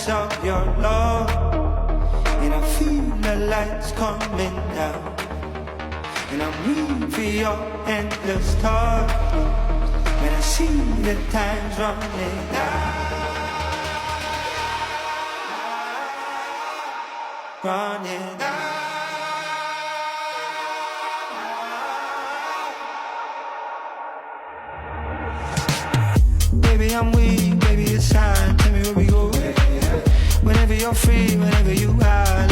signs of your love, and I feel the lights coming down, and I'm reading for your endless talk, and I see the time's running out, running out. Baby, I'm weak, baby, it's time. Tell me where we go. Whenever you're free, whenever you are.